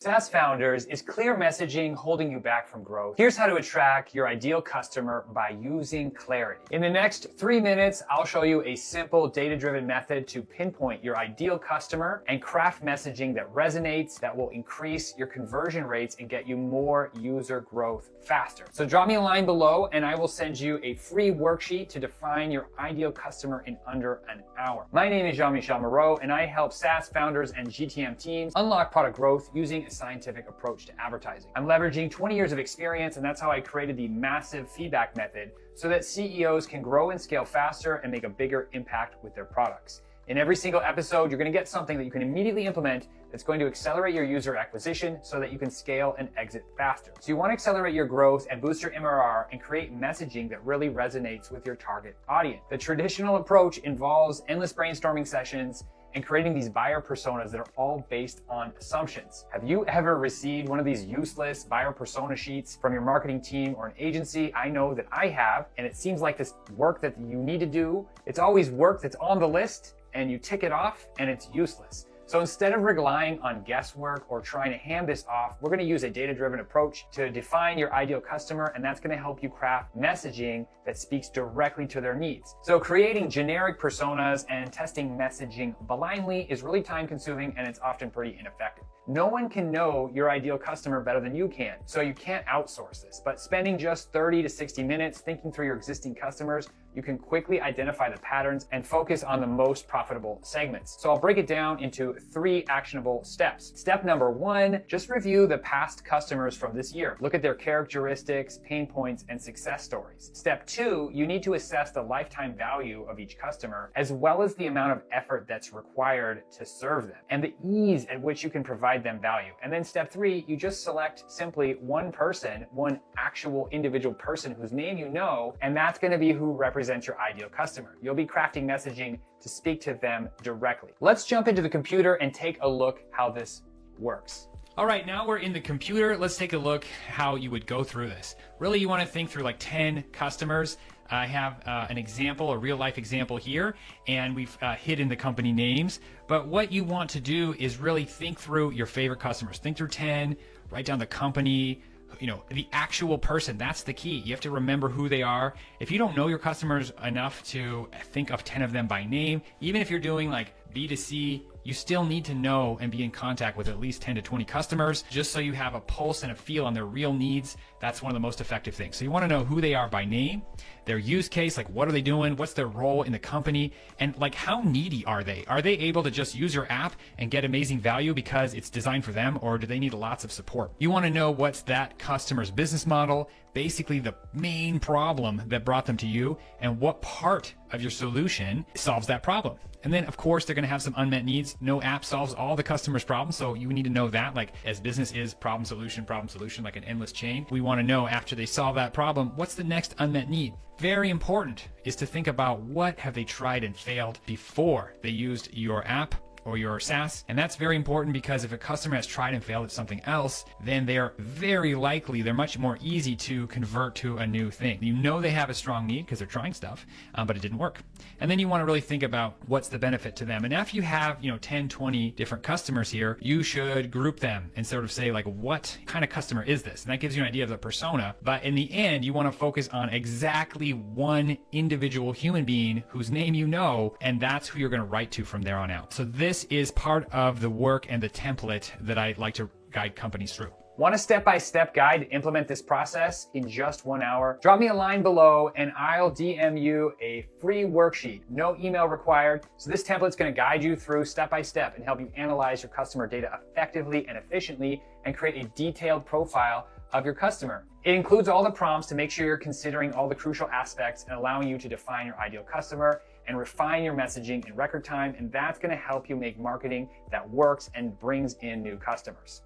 SaaS founders, is clear messaging holding you back from growth? Here's how to attract your ideal customer by using clarity. In the next 3 minutes, I'll show you a simple data-driven method to pinpoint your ideal customer and craft messaging that resonates, that will increase your conversion rates and get you more user growth faster. So drop me a line below and I will send you a free worksheet to define your ideal customer in under an hour. My name is Jean-Michel Moreau and I help SaaS founders and GTM teams unlock product growth using a scientific approach to advertising. I'm leveraging 20 years of experience, and that's how I created the massive feedback method so that CEOs can grow and scale faster and make a bigger impact with their products. In every single episode, you're going to get something that you can immediately implement that's going to accelerate your user acquisition so that you can scale and exit faster. So you want to accelerate your growth and boost your MRR and create messaging that really resonates with your target audience. The traditional approach involves endless brainstorming sessions and creating these buyer personas that are all based on assumptions. Have you ever received one of these useless buyer persona sheets from your marketing team or an agency? I know that I have, and it seems like this work that you need to do, it's always work that's on the list and you tick it off and it's useless. So instead of relying on guesswork or trying to hand this off, we're going to use a data-driven approach to define your ideal customer, and that's going to help you craft messaging that speaks directly to their needs. So creating generic personas and testing messaging blindly is really time-consuming and it's often pretty ineffective. No one can know your ideal customer better than you can, so you can't outsource this. But spending just 30 to 60 minutes thinking through your existing customers, you can quickly identify the patterns and focus on the most profitable segments. So I'll break it down into 3 actionable steps. Step number 1, just review the past customers from this year. Look at their characteristics, pain points, and success stories. Step 2, you need to assess the lifetime value of each customer, as well as the amount of effort that's required to serve them, and the ease at which you can provide them value. And then step 3, you just select simply one person, one actual individual person whose name you know, and that's going to be who represents your ideal customer. You'll be crafting messaging to speak to them directly. Let's jump into the computer and take a look how this works. All right, now we're in the computer. Let's take a look how you would go through this. Really, you want to think through like 10 customers. I have an example, a real life example here, and we've hidden the company names. But what you want to do is really think through your favorite customers. Think through 10, write down the company, the actual person. That's the key. You have to remember who they are. If you don't know your customers enough to think of 10 of them by name, even if you're doing like B2C, you still need to know and be in contact with at least 10 to 20 customers just so you have a pulse and a feel on their real needs. That's one of the most effective things. So you want to know who they are by name, their use case, like what are they doing, what's their role in the company, and like how needy are they? Are they able to just use your app and get amazing value because it's designed for them, or do they need lots of support? You want to know what's that customer's business model, basically the main problem that brought them to you, and what part of your solution solves that problem. And then of course they're going to have some unmet needs. No app solves all the customers' problems, so you need to know that, like as business is problem solution, like an endless chain. We want to know after they solve that problem, what's the next unmet need? Very important is to think about what have they tried and failed before they used your app or your SaaS. And that's very important because if a customer has tried and failed at something else, then they're much more easy to convert to a new thing. You know they have a strong need because they're trying stuff, but it didn't work. And then you want to really think about what's the benefit to them. And after you have 10, 20 different customers here, you should group them and sort of say like, what kind of customer is this? And that gives you an idea of the persona. But in the end, you want to focus on exactly one individual human being whose name you know, and that's who you're going to write to from there on out. So this is part of the work and the template that I like to guide companies through. Want a step-by-step guide to implement this process in just 1 hour? Drop me a line below and I'll DM you a free worksheet. No email required. So this template's going to guide you through step-by-step and help you analyze your customer data effectively and efficiently and create a detailed profile of your customer. It includes all the prompts to make sure you're considering all the crucial aspects and allowing you to define your ideal customer and refine your messaging in record time, and that's going to help you make marketing that works and brings in new customers.